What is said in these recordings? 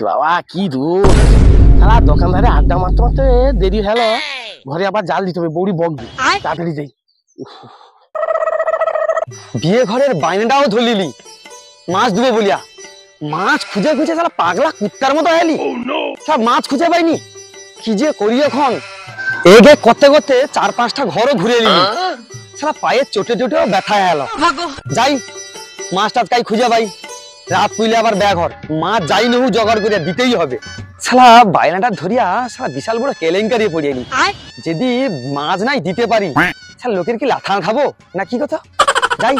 বাবা কি দূর সারা দোকানদারে আড্ডা মারতে মারতে দেরি হলো, ঘরে আবার জাল দিতে হবে, বৌড়ি বকবে, তাড়াতাড়ি যাই। বিয়ে ঘরের বাইনাটাও ধরলিলি মাছ দেবো বলিয়া, মাছ খুঁজে খুঁজে সারা পাগলা কুত্তার মতো এলি, সব মাছ খুঁজে পাইনি। কি যে করি এখন, এগে করতে করতে 4-5টা ঘরও ঘুরে নিলি, সারা পায়ে চোটে চোটেও ব্যথা এলো। যাই মাছ টাছ কাই খুঁজে পাই, রাত পুইলে আবার ব্যাঘর মাছ যাই নহু জোগাড় করে দিতেই হবে। সালা বাইনাটা ধরিয়া সালা বিশাল বড় কেলেঙ্কারি পড়িয়ে নি, যদি মাছ নাই দিতে পারি সালা লোকের কি লাথা খাবো না কি কথা। যাই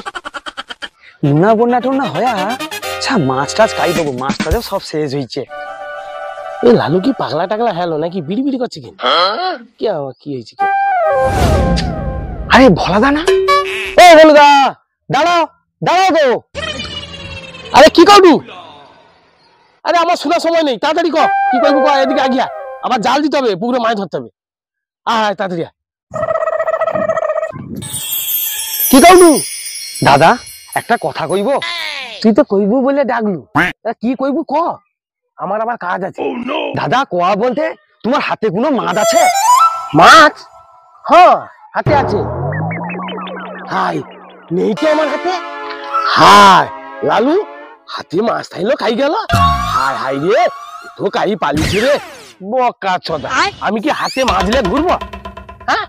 লুনা বন্যা টন্যা হয়া মাছ টাছ খাই দেবো, মাছ টাছও সব শেষ হয়েছে। এই লালু কি পাগলা টাগলা হলো নাকি, বিড়ি বিড়ি করছে কেন, কি হয়েছে? আরে ভোলাদা না, ও ভোলাদা দাঁড়াও দাঁড়াও গো। আরে কি করবু? আরে আমার শোনার সময় নেই, তাড়াতাড়ি কর কি করবো, এদিকে আগিয়া আবার জাল দিতে হবে, পুকুরে মাছ ধরতে হবে, আয় তাড়াতাড়ি। কি করবু? দাদা একটা কথা কইব। তুই তো কইবু বলে ডাকলু, কি কইবু ক, আমার আবার কাজ আছে। দাদা কোয়া বলতে তোমার হাতে কোনো মাছ আছে? মাছ? হ্যাঁ হাতে আছে। হাই নেই তো আমার হাতে। হাই লালু হাতে মাছ থাইলো খাই গেল। হাই হাই রে তো কাই পালিছি রে বকা চোদা, আমি কি হাতে মাছ দিলে ঘুরবো? হ্যাঁ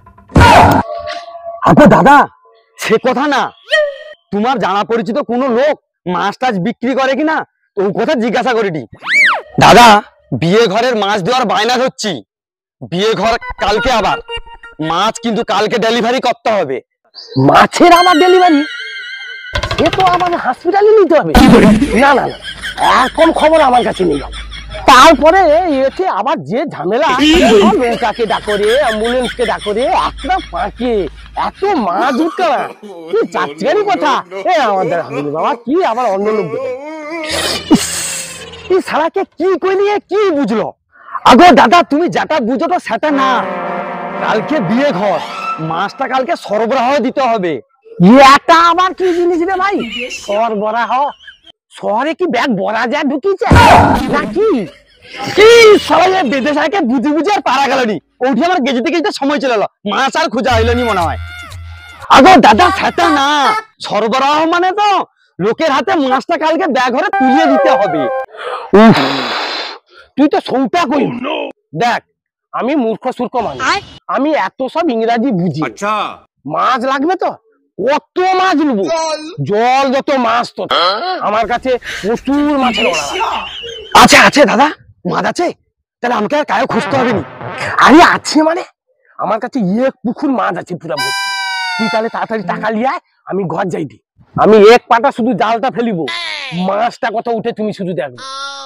আচ্ছা দাদা সে কথা না, তোমার জানা পরিচিত কোনো লোক মাছ টাছ বিক্রি করে কিনা তো কথা জিজ্ঞাসা করিনি। দাদা বিয়ে ঘরের মাছ দেওয়ার বায়না হচ্ছি, বিয়ে ঘর কালকে, আবার মাছ কিন্তু কালকে ডেলিভারি করতে হবে। মাছের আবার ডেলিভারি? সে তো আমাদের হসপিটালে নিতে হবে। না না না এরকম খবর আমার কাছে নেই। তারপরে এতে আবার যে ঝামেলা, নৌকাকে ডাকরে, অ্যাম্বুলেন্সকে ডাকরে, একটা পাঁকে এত মাছ উঠতে না, কি চাচ্ছি কথা। আমাদের হাবিলি বাবা কি আবার অন্য লোক সারাকে কি কইলিয়ে কি বুঝলো? আগো দাদা তুমি যেটা বুঝো তো সেটা না, কালকে বিয়ে ঘর, মাছটা কালকে সরবরাহ দিতে হবে। এটা আবার কি জিনিস রে ভাই? সরবরাহ? শহরে কি ব্যাগ ভরা যায় ঢুকিয়েছে নাকি? কি সবাই বেঁধে সাইকে বুঝে বুঝে আর পারা গেল নি, ওঠি আমার গেজেতে গেজেতে সময় চলে এলো, মাছ আর খোঁজা হইলো নি মনে হয়। আগো দাদা সেটা না, সরবরাহ মানে তো লোকের হাতে মাছটা কালকে ব্যাগ ঘরে তুলিয়ে দিতে হবে। তুই তো সৌটা কই। দেখ আমি মূর্খ সূর্খ মানুষ, আমি এত সব ইংরাজি বুঝি। মাছ লাগবে তো কত মাছ নেবো, জল যত মাছ তো আমার কাছে প্রচুর মাছের অর্ডার আছে। আছে দাদা মাছ আছে, তাহলে আমাকে আর কায়ও খুঁজতে হবে নি। আরে আছে মানে আমার কাছে এক পুকুর মাছ আছে পুরা ভর্তি। তুই তাহলে তাড়াতাড়ি টাকা লিয়ে আয়, আমি ঘর যাই দি, আমি এক পাটা শুধু জালটা ফেলিব, মাছটা কত উঠে তুমি শুধু দেখবে।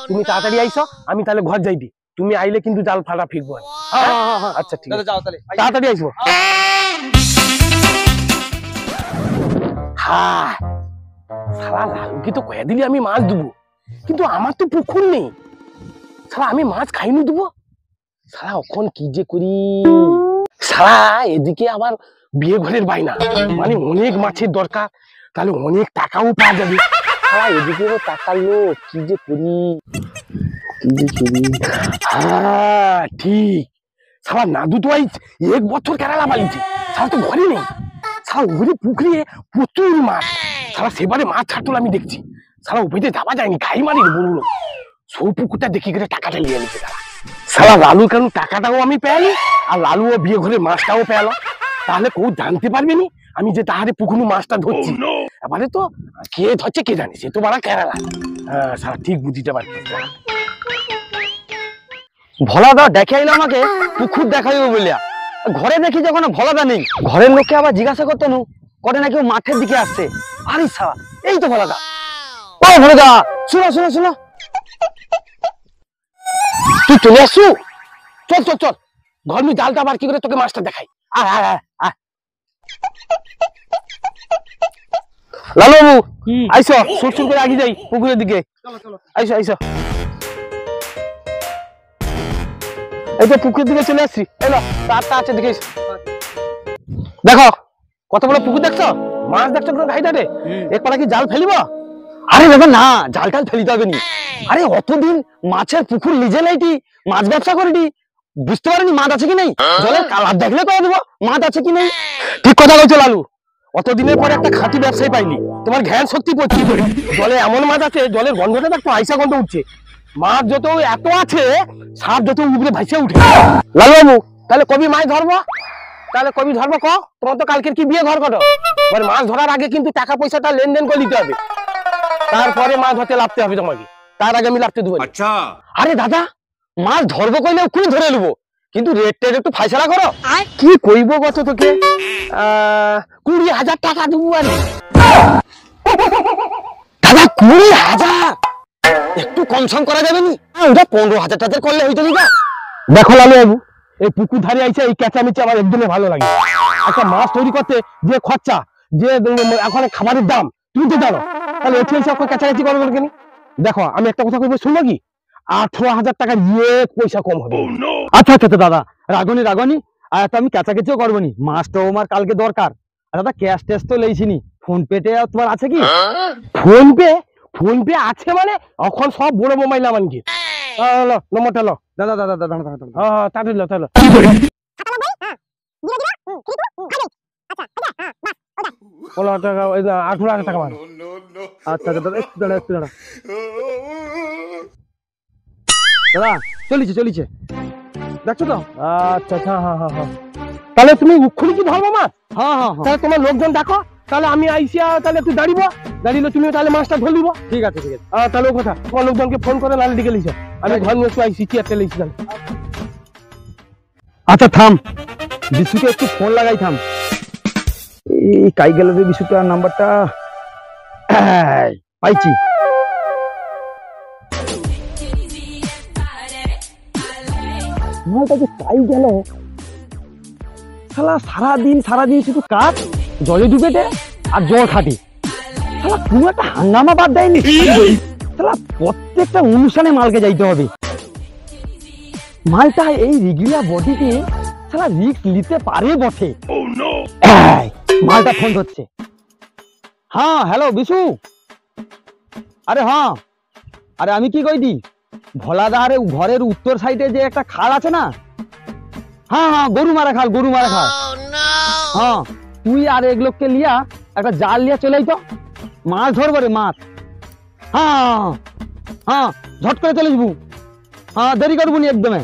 তুমি তাড়াতাড়ি আইসো, আমি তাহলে ঘর যাই দি, তুমি আইলে কিন্তু জাল ফাটা ফিরবো। আচ্ছা ঠিক আছে, যাও তাহলে তাড়াতাড়ি আইসো। হ্যাঁ সারা লালুকে তো কয়ে দিলি আমি মাছ দেবো, কিন্তু আমার তো পুকুর নেই, সারা আমি মাছ খাইনি দেবো। সারা এখন কি যে করি, সারা এদিকে আবার বিয়ে ঘরের বাইনা, মানে অনেক মাছের দরকার, তাহলে অনেক টাকাও পাওয়া যাবে। সারা এদিকে টাকার লোক, কি যে করি কি যে করি। হ্যাঁ ঠিক, সারা নাদু তো এক বছর কেরালা পালিয়েছে, সারা তো ঘরে নেই, সারা ওখানে পুকুরে প্রচুর মাছ, সারা সেবারে মাছ ছাড়তো আমি দেখছি, সারা ওইতে যাওয়া যায়নি, খাই মারি বললো সৌ পুকুরটা দেখি করে টাকাটা নিয়ে নিতে। সারা লালু কেন টাকাটাও আমি পেয়ালি, আর লালু ও বিয়ে ঘরে মাছটাও পেয়ালো, তাহলে কেউ জানতে পারবে নি আমি যে তাহারে পুকুরে মাছটা ধরছি। এবারে তো কে ধরছে কে জানে, সে তো বাড়া কেরালা। হ্যাঁ সারা ঠিক বুঝিতে পারছি। ভোলাদা দেখে আইলো আমাকে পুকুর দেখাইবো বলিয়া, ঘরে দেখি যখন ভোলাদা নেই, ঘরের লোককে আবার জিজ্ঞাসা করতে নু করে নাকি ও মাঠের দিকে আসছে। আরে সারা এই তো ভোলাদা। ও ভোলাদা শোনো শোনো শোনো, তুই চলে আসু, চল চল চল ঘর মি জালটা বার কি করে তোকে মাছটা দেখাই। লালু বাবু আইসো, সুর সুর করে আগে যাই পুকুরের দিকে, আইসো আইসো। এই তো পুকুরের দিকে চলে আসছি, এলো তারটা আছে দেখে দেখো কত বড় পুকুর দেখছো, মাছ দেখছো পুরো ঘাইটাতে, এক পালা কি জাল ফেলিব? আরে বাবা না, জাল টাল ফেলিতে হবে নি। আরে অতদিন মাছের পুকুর নিজে লাইটি মাছ ব্যবসা করিটি, বুঝতে পারিনি মাছ আছে কি নেই। জলের কালার দেখলে তো দেবো মাছ আছে কি নেই। ঠিক কথা বলছো লালু, অতদিনের পরে একটা খাঁটি ব্যবসায়ী পাইলি, তোমার জ্ঞান শক্তি পড়ছে। জলে এমন মাছ আছে, জলের গন্ধটা দেখো আইসা গন্ধ উঠছে। মাছ যত এত আছে, সাপ যত উপরে ভাসে উঠে। লালু বাবু, তাহলে কবি মাছ ধরবো? তাহলে কবি ধরবো ক? তোমার তো কালকের কি বিয়ে ঘর কটো, মানে মাছ ধরার আগে কিন্তু টাকা পয়সাটা লেনদেন করে নিতে হবে, তারপরে মাছ ধরতে লাভতে হবে তোমাকে, তার আগে আমি লাভতে দেবো। আচ্ছা আরে দাদা, মাছ ধরবো কইলে ওখানে ধরে নেবো, কিন্তু রেটটা একটু ফাইসলা করো। কি কইব কত তোকে? 20,000 টাকা দেবো। আর দাদা 20,000 একটু কম সম করা যাবে নি? ওটা 15,000 করলে হইতো না। দেখো লালু বাবু, এই পুকুর ধারে আইসা এই কেঁচামেচি আমার একদমই ভালো লাগে। একটা মাছ তৈরি করতে যে খরচা, যে এখন খাবারের দাম তুমি তো জানো, তাহলে এটি এসে কাছাকাছি করবো কেন? দেখো আমি একটা কথা কইবো, শুনবো কি? 18,000 টাকার এক পয়সা কম হবে। আচ্ছা আচ্ছা দাদা, রাগনি রাগনি, আর তো আমি কাছাকাছিও করবো নি, মাছটাও আমার কালকে দরকার। আর দাদা ক্যাশ ট্যাশ তো লেইছিনি, ফোন পেতে তোমার আছে কি? Phone pay? ফোন পে আছে মানে এখন সব বড় মোবাইল আমাকে নম্বরটা লো। দাদা দাদা দাদা দাদা হ্যাঁ তাড়াতাড়ি লো, তাহলে 15,000 টাকা, 18,000 টাকা মানে। আচ্ছা দাদা একটু দাঁড়া একটু দাঁড়া দাদা, চলিছে চলিছে, দেখছো তো? আচ্ছা আচ্ছা, হ্যাঁ হ্যাঁ হ্যাঁ। তাহলে তুমি উক্ষুরি কি ধরবো মাছ? হ্যাঁ হ্যাঁ হ্যাঁ তাহলে তোমার লোকজন ডাকো, তাহলে আমি আইসিয়া তাহলে একটু দাঁড়িয়ে দাঁড়িয়ে তুমি তাহলে মাছটা ধরে দিব। ঠিক আছে ঠিক আছে। তাহলে ও কথা, তোমার লোকজনকে ফোন করে নালে ডেকে লিখো, আমি ঘর নিয়ে একটু আইসি, চেয়ারটা লিখছিলাম। আচ্ছা থাম, বিশুকে একটু ফোন লাগাই থাম। এই কাই গেল রে বিশুটার নাম্বারটা, পাইছি। মালটা যে কাই গেল, শালা সারাদিন শুধু কাজ, জলে ডুবেটে আর জল খাটি, শালা কোনো একটা হাঙ্গামা বাদ দেয়নি। শালা প্রত্যেকটা অনুষ্ঠানে মালকে যাইতে হবে। মালটা এই রিগলিয়া বডিতে শালা রিস্ক নিতে পারে বটে। মালটা ফোন ধরছে। হ্যাঁ হ্যালো বিশু, আরে হ্যাঁ, আরে আমি কি কইদি, ভোলাদারে ঘরের উত্তর সাইডে যে একটা খাল আছে না, হ্যাঁ হ্যাঁ গরু মারা খাল, গরু মারা খাল। হ্যাঁ তুই আর এক লোককে লিয়া একটা জাল লিয়া চলে তো, মাছ ধরবো রে মাছ। হ্যাঁ হ্যাঁ ঝট করে চলে যাবো, হ্যাঁ দেরি করবো নি একদমে,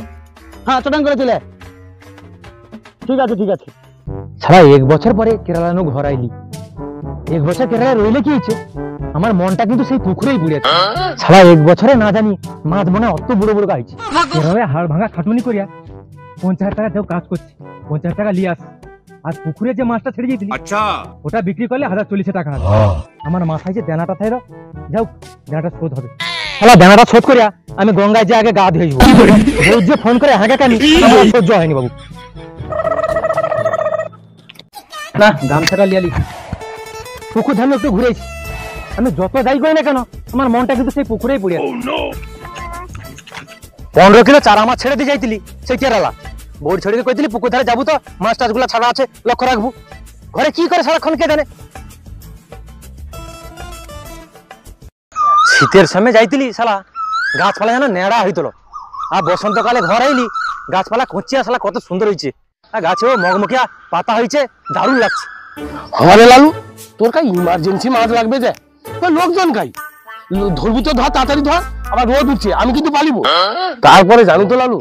হ্যাঁ চটাং করে চলে। ঠিক আছে ঠিক আছে। সারা 1 বছর পরে কেরালা নো ঘর আইলি, 1 বছর কেরালা রইলে কি হয়েছে, আমার মনটা কিন্তু সেই পুকুরেই পড়ে আছে। সারা 1 বছরে না জানি মাছ মনে অত বড় বড় গাইছে, এভাবে হাড় ভাঙা খাটুনি করিয়া 50,000 টাকা দেও কাজ করছি, 50,000 টাকা লিয়ে আস। আর পুকুরে যে মাছটা ছেড়ে দিয়েছিলি, আচ্ছা ওটা বিক্রি করলে 1,040 টাকা হবে। আমার মাথায় যে দেনাটা থাইলো, যাও দেনাটা শোধ হবে। শালা দেনাটা শোধ করিয়া আমি গঙ্গায় যে আগে গা ধুয়ে যাবো। রোজ যে ফোন করে হাঁকা কানি, আমার সহ্য হয়নি বাবু। না গামছাটা লিয়ালি, পুকুর ধান একটু ঘুরেছি, আমি যত যাই করি না কেন আমার মনটা কিন্তু সেই পুকুরেই পড়ে আছে। 15 কিলো চারা মাছ ছেড়ে দিয়ে যাইতিলি সেই কেরালা, বোর্ড ছেড়ে কইতিলি পুকুর ধারে যাবো তো মাছ টাছগুলা ছাড়া আছে লক্ষ্য রাখবো, ঘরে কি করে সারাক্ষণ কে জানে। শীতের সময় যাইতিলি শালা গাছপালা যেন নেড়া হইতলো, আর বসন্তকালে ঘর আইলি গাছপালা কচিয়া শালা কত সুন্দর হয়েছে, আর গাছেও মগমকিয়া পাতা হয়েছে, দারুণ লাগছে। আমারে লালু, তোর কাই ইমার্জেন্সি মাছ লাগবে যে, তোর লোকজন কাই ধরবি তো ধর, তাড়াতাড়ি ধর, আবার রোদ উঠছে, আমি কিন্তু পালিব। তারপরে জানো তো লালু,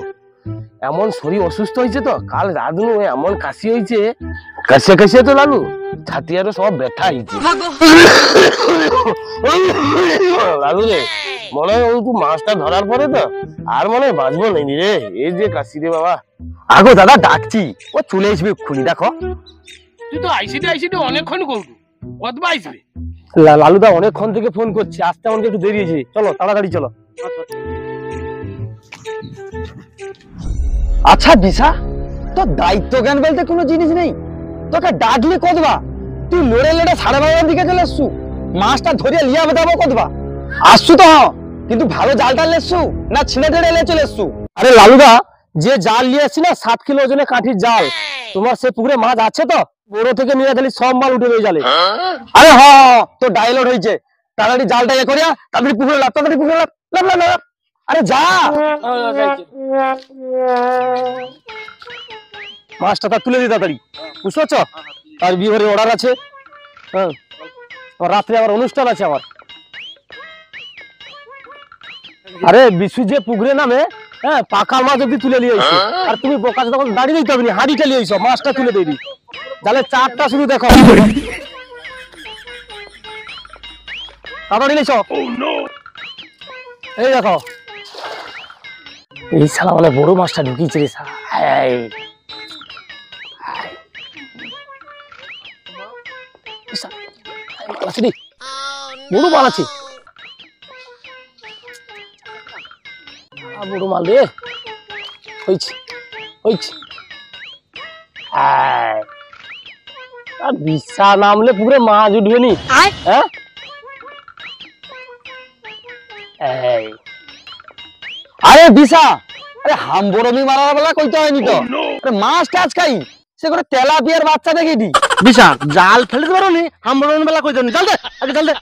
এমন শরীর অসুস্থ হয়েছে তো, কাল রাত এমন কাশি হয়েছে, কাশিয়ে কাশিয়ে তো লালু ছাতি আরো সব ব্যথা হয়েছে। লালু রে, মনে হয় তুই মাছটা ধরার পরে তো আর মনে হয় বাঁচবো নাকি রে, এই যে কাশি রে বাবা। আগো দাদা ডাকছি, ও চলে আসবে এক্ষুনি, দেখো। তুই তো আইসিটি অনেকক্ষণ করবি, কতবার আসবে? লালুদা অনেকক্ষণ থেকে ফোন করছি, আসতে আমাকে একটু দেরি হয়েছে, চলো তাড়াতাড়ি চলো। আচ্ছা দিশা, তোর দায়িত্ব জ্ঞান বলতে কোনো জিনিস নেই, তোকে ডাকলে কতবা, তুই লড়ে লড়ে 12:30 দিকে চলে এসছু, মাছটা ধরিয়া লিয়া বেদাবো কতবা, আসছু তো কিন্তু ভালো জালটা লেসছু না ছিঁড়ে টেড়ে লে চলে এসছু? আরে লালুদা, যে জাল নিয়ে এসছি না 7 কিলো ওজনের কাঠির জাল, তোমার সে পুকুরে মাছ আছে তো, বড় থেকে নিয়ে গেলি সব মাল উঠে রয়ে জালে। আরে হ্যাঁ তো ডাইলট হয়েছে, তাড়াতাড়ি জালটা ইয়ে করিয়া তাড়াতাড়ি পুকুরে লাভ, তাড়াতাড়ি পুকুরে লাভ, লাভ লাভ লাভ। আরে যা, মাছটা তা তুলে দি তাড়াতাড়ি, বুঝতে পারছো? আর বিয়ে ঘরে অর্ডার আছে, হ্যাঁ রাত্রে আবার অনুষ্ঠান আছে আমার। আরে বিশু যে পুকুরে নামে, হ্যাঁ পাকা মাছ অব্দি তুলে নিয়ে এসো। আর তুমি বোকা তখন দাঁড়িয়ে দিতে হবে না, হাঁড়িটা নিয়ে এসো, মাছটা তুলে দেবি। তাহলে চারটা শুধু দেখো, তাড়াতাড়ি এসো। এই দেখো, এই শালা মানে বড় মাছটা ঢুকিয়েছে রে শালা। বড় মাল আছে, বড় মাল রে, হয়েছে হয়েছে। আর বিশা নামলে পুকুরে মাছ উঠবে নি। হ্যাঁ আরে বিশা, আরে হাম বরমি মারার বেলা কইতে হয়নি তো, আরে মাছ টাছ খাই, সে করে তেলাপিয়ার বাচ্চা দেখি বিশা জাল ফেলে দিতে পারো নি, হাম বড় বেলা কই জানি, জাল দে আগে জাল দে।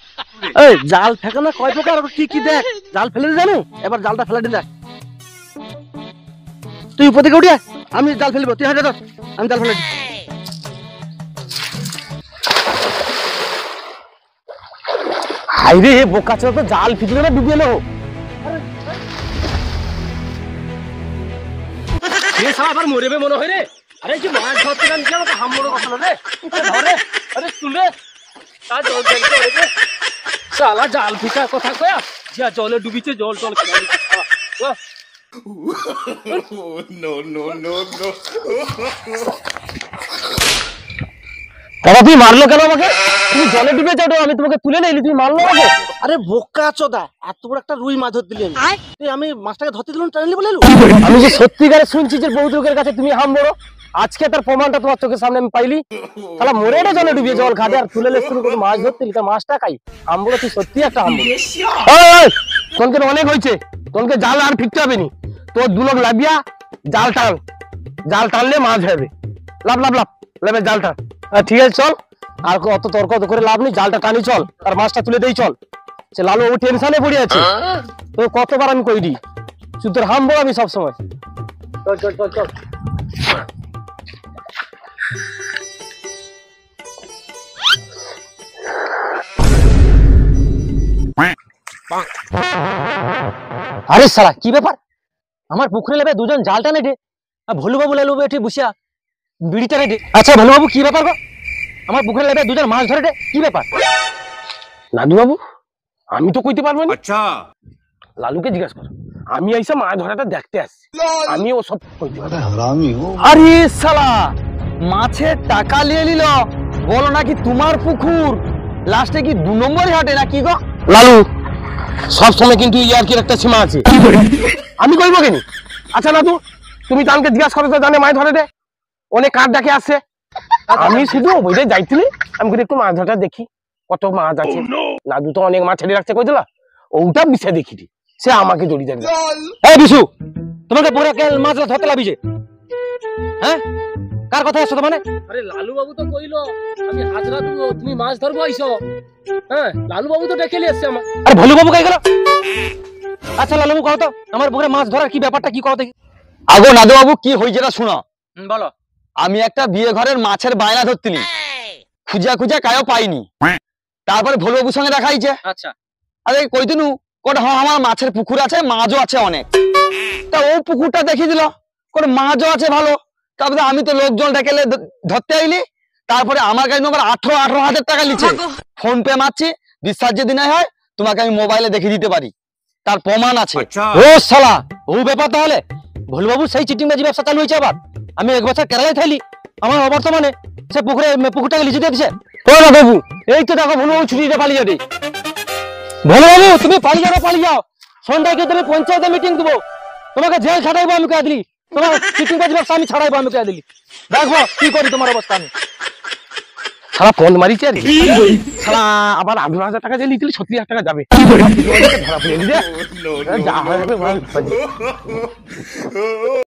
এই জাল ফেকে না কয় প্রকার কি কি দেখ, জাল ফেলে দিয়ে জানো, এবার জালটা ফেলে দিয়ে দেখ। তুই উপর থেকে উঠিয়া, আমি জাল ফেলবো, তুই হাঁটে ধর, আমি জাল ফেলে দিই। হাই রে বোকা ছেলে, তো জাল ফিটবে না ডুবিয়ে নেবো। আবার মরেবে মনে হয় রে। আরে কি মাছ ধরতে গান কি আমাকে হামড়ো কথা রে, ধরে আরে তুলে তা জল জলতে রে শালা, জাল ফিটা কথা কয়া যা জলে ডুবিছে, জল জল বাবা তুই মারলো কেন আমাকে? তুমি জলে ডুবে যাও, আমি তোমাকে তুলে নিলি, তুমি মারলো আমাকে? আরে বোকা চোদা, এত বড় একটা রুই মাছ ধরতে দিলি, আমি মাছটাকে ধরতে দিলাম, টানলি বলে আমি যে সত্যিকারে শুনছি যে বহুত লোকের কাছে তুমি হাম বড়, আজকে তার প্রমাণটা তোমার চোখের সামনে আমি পাইলি। তাহলে মরে এটা জলে ডুবিয়ে জল খাবে আর তুলে লেস তুমি মাছ ধরতে দিলি, মাছটা খাই হাম বড়, তুই সত্যি একটা হাম বড়। তোনকে অনেক হয়েছে, তোনকে জাল আর ফিরতে হবে নি, তোর দু লোক লাভিয়া জাল টান, জাল টানলে মাছ হবে, লাভ লাভ লাভ লেবে জাল টান। ঠিক আছে চল, আর অত তর্ক করে লাভ নেই, জালটা টানি চল, আর মাছটা তুলে দেই চল। সে লালু ও টেনশনে পড়ে আছে, তো কতবার আমি কই দিই, শুধু তোর হাম বড় আমি সবসময়। চল চল চল চল। আরে সালা কি ব্যাপার, আমার পুকুরে লেবে দুজন জালটা নেটে, আর ভোলু বাবু লেলু এটি বসিয়া বিড়িটা নেটে। আচ্ছা ভোলু বাবু কি ব্যাপার গো, আমার পুকুরে লেবে দুজন মাছ ধরে কি ব্যাপার? লালু বাবু আমি তো কইতে পারবো না। আচ্ছা লালুকে জিজ্ঞাসা কর, আমি এইসব মাছ ধরাটা দেখতে আসছি, আমি ও সব কইতে পারবো। আরে শালা মাছের টাকা নিয়ে নিল, বলো নাকি তোমার পুকুর, লাস্টে কি 2 নম্বরই হাটে না কি গো? লালু সব সময় কিন্তু ইয়ার কি একটা সীমা আছে, আমি কইবো কেন? আচ্ছা লালু তুমি তানকে জিজ্ঞাসা করো তো, জানে মাছ ধরে দে, অনেক কাঠ ডাকে আসছে, আমি শুধু ওইটাই যাইছিলি, আমি কিন্তু একটু মাছ ধরাটা দেখি কত মাছ আছে। লাদু তো অনেক মাছ ছেড়ে রাখছে কইছিল, ওটা মিশে দেখি সে আমাকে জড়িয়ে দিল। এই বিশু, তোমাকে পরে কেন মাছ ধরতে লাভিছে? হ্যাঁ কার কথা আসছো মানে? আরে লালু বাবু তো কইলো আমি হাজরা দেব, তুমি মাছ ধরবো আইছো। হ্যাঁ লালু বাবু তো ডেকে নিয়ে আসছে আমার। আরে ভোলু বাবু কই গেল? আচ্ছা লালু বাবু কও তো আমার পুকুরে মাছ ধরার কি ব্যাপারটা কি কও দেখি। আগো নাদু বাবু কি হইছে না শুনো। বলো। আমি একটা বিয়ে ঘরের মাছের বায়না ধরতিনি, খুঁজা খুঁজা কায়ও পাইনি, তারপরে ভোলু বাবুর সঙ্গে দেখা হইছে। আচ্ছা আরে কইতিনু কোন হ্যাঁ আমার মাছের পুকুর আছে, মাছও আছে অনেক, তা ও পুকুরটা দেখিয়ে দিল, কোন মাছও আছে ভালো। তারপরে আমি তো লোকজন ডেকে ধরতে আইলি, তারপরে আমার কাছে নম্বর 18,000 টাকা লিখছে, ফোন পে মারছি, বিশ্বাস যদি না হয় তোমাকে আমি মোবাইলে দেখিয়ে দিতে পারি, তার প্রমাণ আছে। ও শালা ও ব্যাপার, তাহলে ভোলু বাবু সেই চিটিংবাজি ব্যবসা চালু হয়েছে আবার। আমি 1 বছর কেরালায় থাইলি, আমার অবর্তমানে সে পুকুরটাকে লিজে দিয়ে দিছে। ও না বাবু এই তো দেখো ভোলু বাবু ছুটিতে পালিয়ে যাবে। ভোলু বাবু তুমি পালিয়ে যাও, সন্ধ্যায় গিয়ে তুমি পঞ্চায়েতে মিটিং দেবো, তোমাকে জেল ছাড়াইবো আমি কে দিলি, তোমার চিটিংবাজি ব্যবসা আমি ছাড়াইবো আমি কে দিলি, দেখবো কি করি তোমার অবস্থা আমি। সারা ফোন মারিছে আর কি, সারা আবার 18,000 টাকা যে লিখলি 70,000 টাকা যাবে, ধরা পড়ে যা হয়